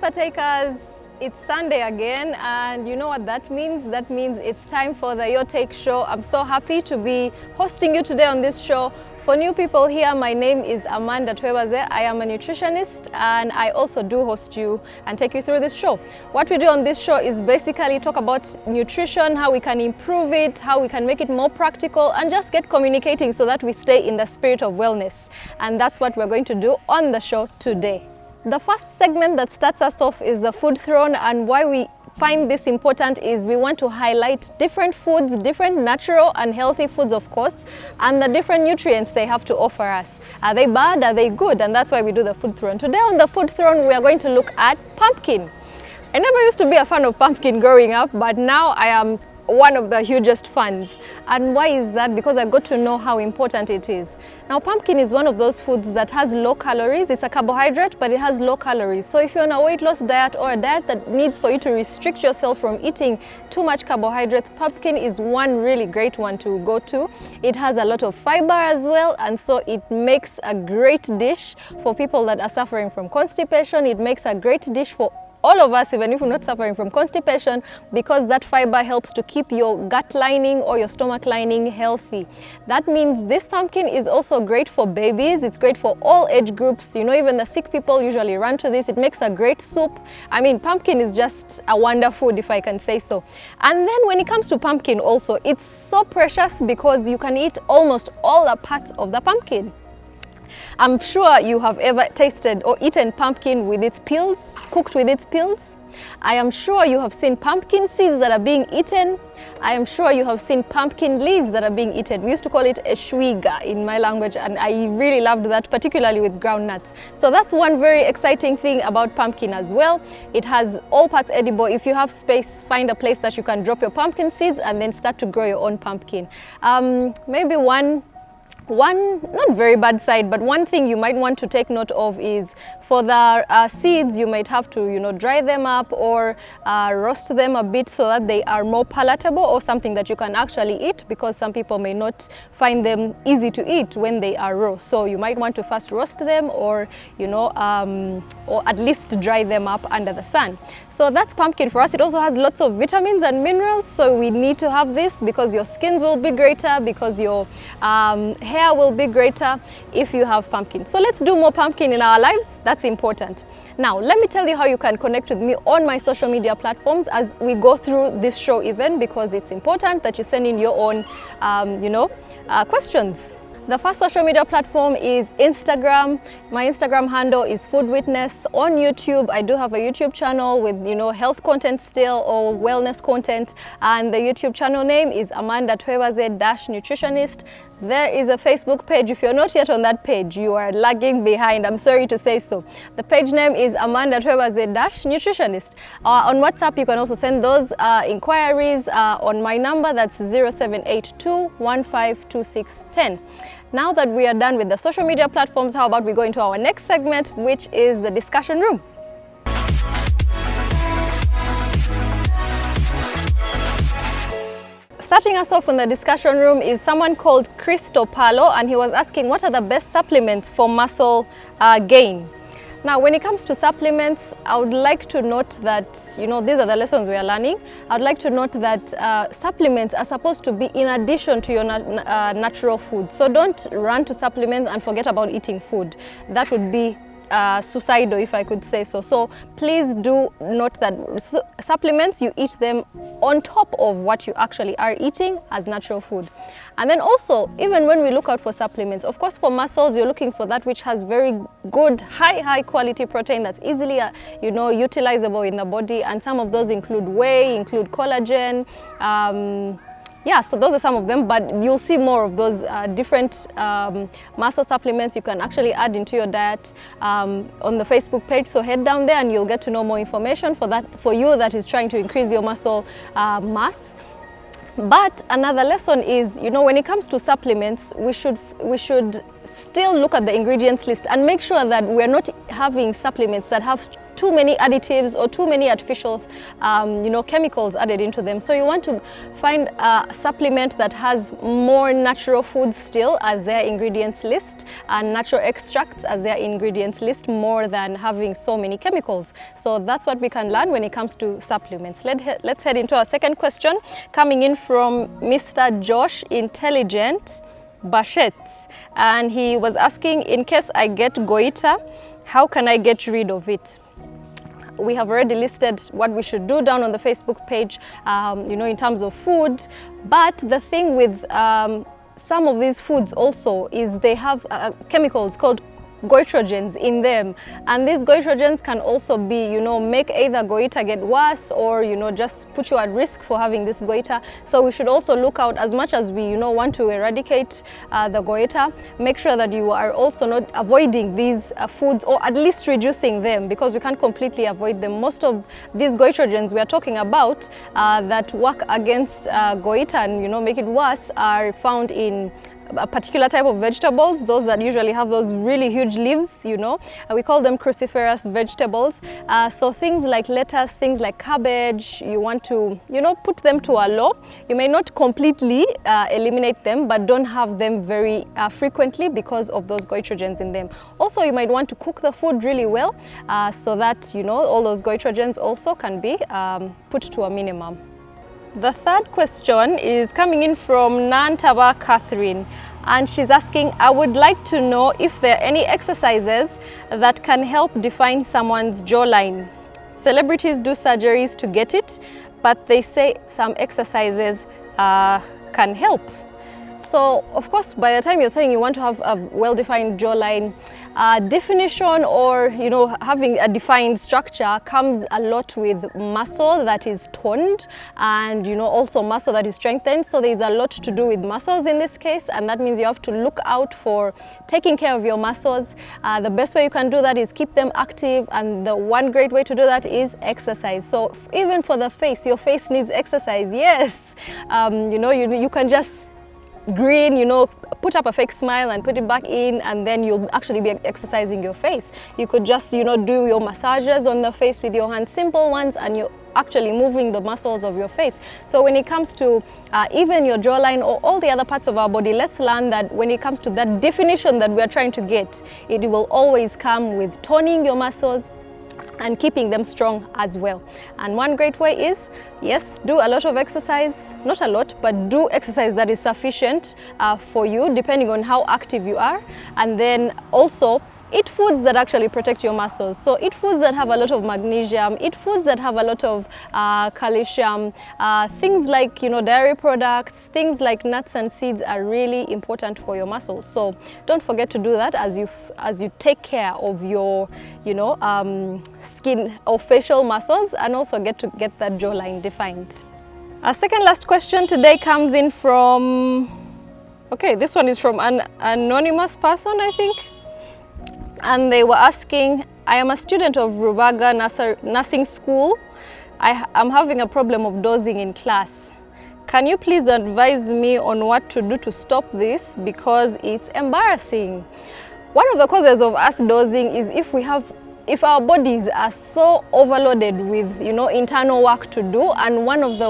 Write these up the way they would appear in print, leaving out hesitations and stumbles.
partakers, it's Sunday again, and you know what that means? That means it's time for the Your Take show. I'm so happy to be hosting you today on this show. For new people here, my name is Amanda Twebaze. I am a nutritionist and I also do host you and take you through this show. What we do on this show is basically talk about nutrition, how we can improve it, how we can make it more practical, and just get communicating so that we stay in the spirit of wellness. And that's what we're going to do on the show today. The first segment that starts us off is the food throne, and why we find this important is we want to highlight different foods, different natural and healthy foods of course, and the different nutrients they have to offer us. Are they bad? Are they good? And that's why we do the food throne. Today on the food throne we are going to look at pumpkin. I never used to be a fan of pumpkin growing up, but now I am one of the hugest fans. And why is that? Because I got to know how important it is. Now pumpkin is one of those foods that has low calories. It's a carbohydrate, but it has low calories. So if you're on a weight loss diet or a diet that needs for you to restrict yourself from eating too much carbohydrates, pumpkin is one really great one to go to. It has a lot of fiber as well, and so it makes a great dish for people that are suffering from constipation. It makes a great dish for all of us, even if we're not suffering from constipation, because that fiber helps to keep your gut lining or your stomach lining healthy. That means this pumpkin is also great for babies. It's great for all age groups. You know, even the sick people usually run to this. It makes a great soup. I mean, pumpkin is just a wonder food, if I can say so. And then when it comes to pumpkin also, it's so precious because you can eat almost all the parts of the pumpkin. I'm sure you have ever tasted or eaten pumpkin with its peels, cooked with its peels. I am sure you have seen pumpkin seeds that are being eaten. I am sure you have seen pumpkin leaves that are being eaten. We used to call it a shwiga in my language, and I really loved that, particularly with groundnuts. So that's one very exciting thing about pumpkin as well. It has all parts edible. If you have space, find a place that you can drop your pumpkin seeds and then start to grow your own pumpkin. Maybe one not very bad side, but one thing you might want to take note of is for the seeds, you might have to, you know, dry them up or roast them a bit so that they are more palatable or something that you can actually eat, because some people may not find them easy to eat when they are raw. So you might want to first roast them, or you know, or at least dry them up under the sun. So that's pumpkin for us. It also has lots of vitamins and minerals, so we need to have this because your skins will be greater, because your hair will be greater if you have pumpkin. So let's do more pumpkin in our lives. That's important. Now let me tell you how you can connect with me on my social media platforms as we go through this show, even because it's important that you send in your own questions. The first social media platform is Instagram. My Instagram handle is Food Witness. On YouTube, I do have a YouTube channel with, you know, health content still or wellness content, and the YouTube channel name is Amanda Twebaze Nutritionist. There is a Facebook page. If you're not yet on that page, you are lagging behind. I'm sorry to say so. The page name is Amanda Twebaze Nutritionist. On WhatsApp, you can also send those inquiries on my number. That's 0782152610. Now that we are done with the social media platforms, how about we go into our next segment, which is the discussion room. Starting us off in the discussion room is someone called Cristo Palo, and he was asking what are the best supplements for muscle gain. Now, when it comes to supplements, I would like to note that, you know, these are the lessons we are learning. I would like to note that supplements are supposed to be in addition to your natural food. So don't run to supplements and forget about eating food. That would be suicidal, if I could say so. So please do note that supplements, you eat them on top of what you actually are eating as natural food. And then also, even when we look out for supplements, of course for muscles, you're looking for that which has very good, high quality protein that's easily utilizable in the body, and some of those include whey, include collagen. Yeah, so those are some of them, but you'll see more of those different muscle supplements you can actually add into your diet on the Facebook page. So head down there and you'll get to know more information for you that is trying to increase your muscle mass. But another lesson is, you know, when it comes to supplements, we should still look at the ingredients list and make sure that we're not having supplements that have too many additives or too many artificial chemicals added into them. So you want to find a supplement that has more natural foods still as their ingredients list, and natural extracts as their ingredients list, more than having so many chemicals. So that's what we can learn when it comes to supplements. Let's head into our second question, coming in from Mr. Josh Intelligent Bashets, and he was asking, in case I get goiter, how can I get rid of it? We have already listed what we should do down on the Facebook page, in terms of food. But the thing with some of these foods also is they have chemicals called goitrogens in them, and these goitrogens can also be, make either goiter get worse, or just put you at risk for having this goiter. So we should also look out, as much as we want to eradicate the goiter, make sure that you are also not avoiding these foods, or at least reducing them, because we can't completely avoid them. Most of these goitrogens we are talking about that work against goiter and make it worse are found in a particular type of vegetables, those that usually have those really huge leaves, we call them cruciferous vegetables. So things like lettuce, things like cabbage, you want to, put them to a low. You may not completely eliminate them, but don't have them very frequently because of those goitrogens in them. Also, you might want to cook the food really well so that, all those goitrogens also can be put to a minimum. The third question is coming in from Nantaba Catherine, and she's asking, I would like to know if there are any exercises that can help define someone's jawline. Celebrities do surgeries to get it, but they say some exercises can help. So, of course, by the time you're saying you want to have a well-defined jawline, definition, or having a defined structure comes a lot with muscle that is toned, and also muscle that is strengthened. So there's a lot to do with muscles in this case, and that means you have to look out for taking care of your muscles. The best way you can do that is keep them active, and the one great way to do that is exercise. So even for the face, your face needs exercise. Yes, you can just grin, put up a fake smile and put it back in, and then you'll actually be exercising your face. You could just, do your massages on the face with your hands, simple ones, and you're actually moving the muscles of your face. So when it comes to even your jawline or all the other parts of our body, let's learn that when it comes to that definition that we are trying to get, it will always come with toning your muscles and keeping them strong as well. And one great way is, yes, do a lot of exercise, not a lot, but do exercise that is sufficient for you, depending on how active you are. And then also eat foods that actually protect your muscles. So eat foods that have a lot of magnesium, eat foods that have a lot of calcium, things like dairy products, things like nuts and seeds are really important for your muscles. So don't forget to do that as you take care of your skin or facial muscles, and also get that jawline defined. Our second last question today comes in from, this one is from an anonymous person, I think. And they were asking, I am a student of Rubaga Nursing School. I am having a problem of dozing in class. Can you please advise me on what to do to stop this, because it's embarrassing? One of the causes of us dozing is if our bodies are so overloaded with internal work to do, and one of the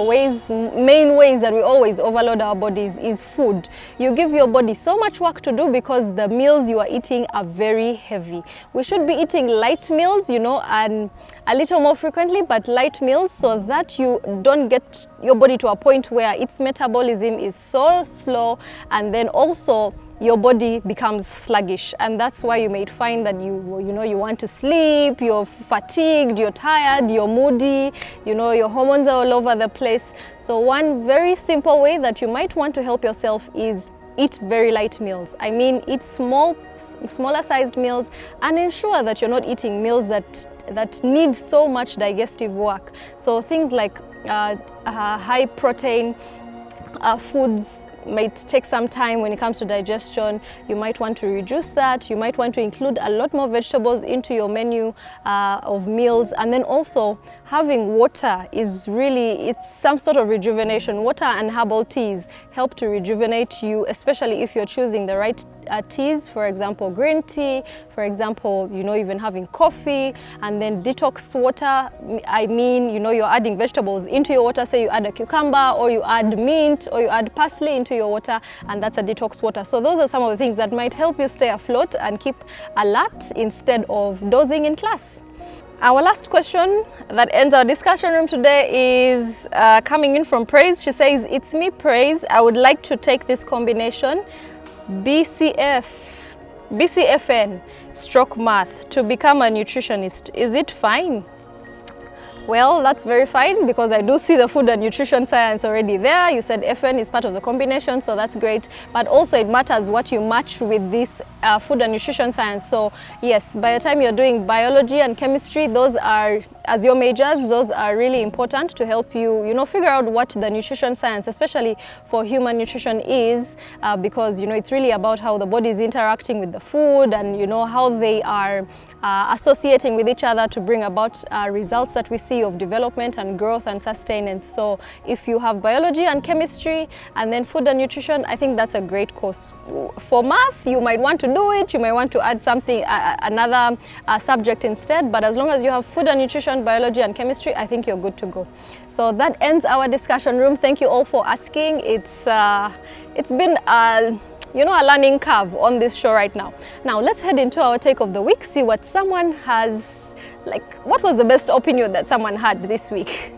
main ways that we always overload our bodies is food. You give your body so much work to do because the meals you are eating are very heavy. We should be eating light meals, and a little more frequently, but light meals, so that you don't get your body to a point where its metabolism is so slow, and then also your body becomes sluggish, and that's why you may find that you want to sleep, you're fatigued, you're tired, you're moody, your hormones are all over the place. So one very simple way that you might want to help yourself is eat very light meals. I mean, eat smaller sized meals, and ensure that you're not eating meals that need so much digestive work. So things like high protein foods, might take some time when it comes to digestion. You might want to reduce that. You might want to include a lot more vegetables into your menu of meals. And then also having water is really, it's some sort of rejuvenation. Water and herbal teas help to rejuvenate you, especially if you're choosing the right teas, for example green tea, for example, you know, even having coffee. And then detox water, I mean, you know, you're adding vegetables into your water. Say you add a cucumber, or you add mint, or you add parsley into your water, and that's a detox water. So those are some of the things that might help you stay afloat and keep alert instead of dozing in class. Our last question that ends our discussion room today is coming in from Praise. She says, it's me, Praise. I would like to take this combination BCFN stroke math to become a nutritionist. Is it fine? Well, that's very fine, because I do see the food and nutrition science already there. You said FN is part of the combination, so that's great. But also it matters what you match with this food and nutrition science. So yes, by the time you're doing biology and chemistry, those are, as your majors, those are really important to help you, you know, figure out what the nutrition science, especially for human nutrition, is, because, you know, it's really about how the body is interacting with the food, and, you know, how they are associating with each other to bring about results that we see of development and growth and sustenance. So if you have biology and chemistry and then food and nutrition, I think that's a great course. For math, you might want to do it, you might want to add something, another subject instead, but as long as you have food and nutrition, biology and chemistry, I think you're good to go. So that ends our discussion room. Thank you all for asking. It's been you know, a learning curve on this show right now. Now let's head into our take of the week, see what someone has, like, what was the best opinion that someone had this week.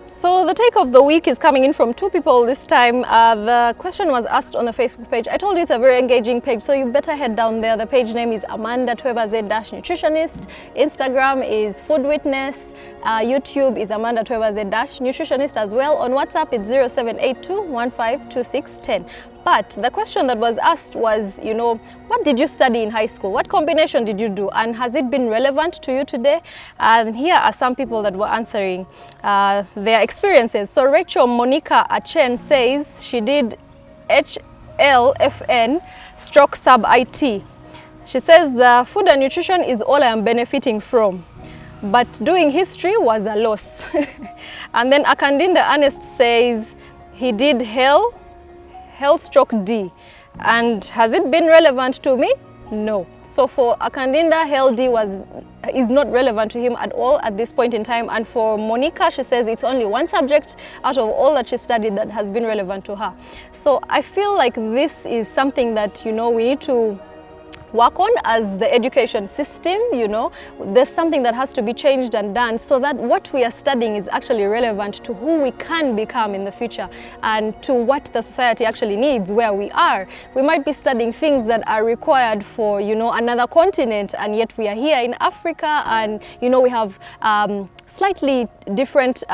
So the take of the week is coming in from two people this time. The question was asked on the Facebook page. I told you it's a very engaging page, so you better head down there. The page name is Amanda Tweba Z-Nutritionist. Instagram is Food Witness. YouTube is Amanda Tweba Z-Nutritionist as well. On WhatsApp, it's 0782152610. But the question that was asked was, you know, what did you study in high school? What combination did you do? And has it been relevant to you today? And here are some people that were answering their experiences. So Rachel Monica Achen says she did HLFN stroke sub IT. She says the food and nutrition is all I am benefiting from, but doing history was a loss. And then Akandinda Ernest says he did Hell stroke D. And has it been relevant to me? No. So for Akandinda, Hell D is not relevant to him at all at this point in time. And for Monica, she says it's only one subject out of all that she studied that has been relevant to her. So I feel like this is something that, you know, we need to work on as the education system. You know, there's something that has to be changed and done so that what we are studying is actually relevant to who we can become in the future and to what the society actually needs where we are. We might be studying things that are required for, you know, another continent, and yet we are here in Africa, and, you know, we have slightly different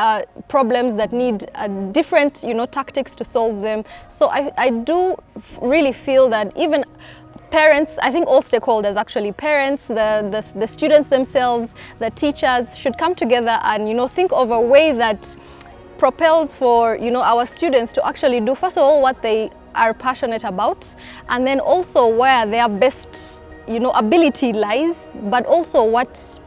problems that need different, you know, tactics to solve them. So I do really feel that even parents, I think all stakeholders actually, parents, the students themselves, the teachers should come together and, you know, think of a way that propels for, you know, our students to actually do, first of all, what they are passionate about, and then also where their best, you know, ability lies, but also what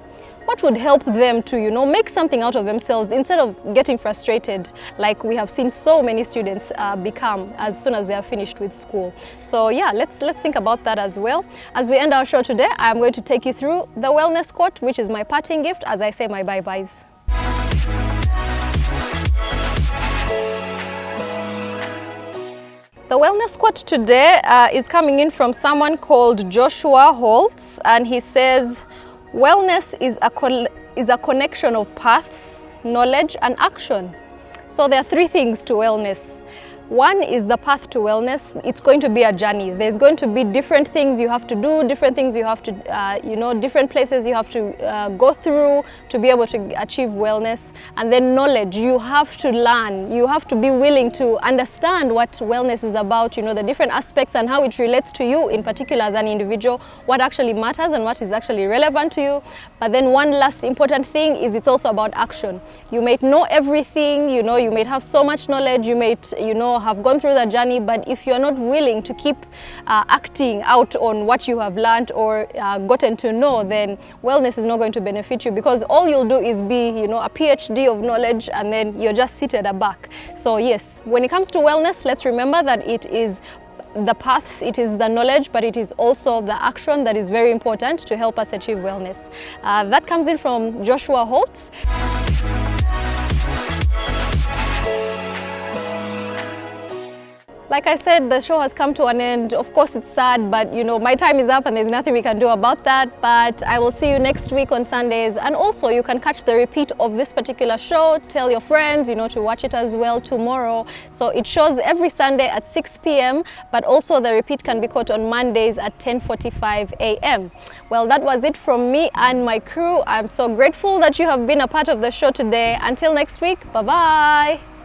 would help them to, you know, make something out of themselves instead of getting frustrated like we have seen so many students become as soon as they are finished with school. So yeah, let's think about that as well. As we end our show today, I'm going to take you through the wellness quote, which is my parting gift as I say my bye-byes. The wellness quote today is coming in from someone called Joshua Holtz, and he says, wellness is a connection of paths, knowledge, and action. So there are three things to wellness. One is the path to wellness. It's going to be a journey. There's going to be different things you have to do, different things you have to, different places you have to go through to be able to achieve wellness. And then knowledge, you have to learn. You have to be willing to understand what wellness is about, the different aspects and how it relates to you in particular as an individual, what actually matters and what is actually relevant to you. But then one last important thing is it's also about action. You may know everything, you may have so much knowledge, you may, have gone through the journey, but if you're not willing to keep acting out on what you have learned or gotten to know, then wellness is not going to benefit you, because all you'll do is be, a PhD of knowledge, and then you're just seated aback. So yes, when it comes to wellness, let's remember that it is the paths, it is the knowledge, but it is also the action that is very important to help us achieve wellness. That comes in from Joshua Holtz. Like I said, the show has come to an end. Of course, it's sad, but my time is up and there's nothing we can do about that. But I will see you next week on Sundays. And also, you can catch the repeat of this particular show. Tell your friends, to watch it as well tomorrow. So it shows every Sunday at 6 p.m. But also the repeat can be caught on Mondays at 10:45 a.m. Well, that was it from me and my crew. I'm so grateful that you have been a part of the show today. Until next week, bye-bye.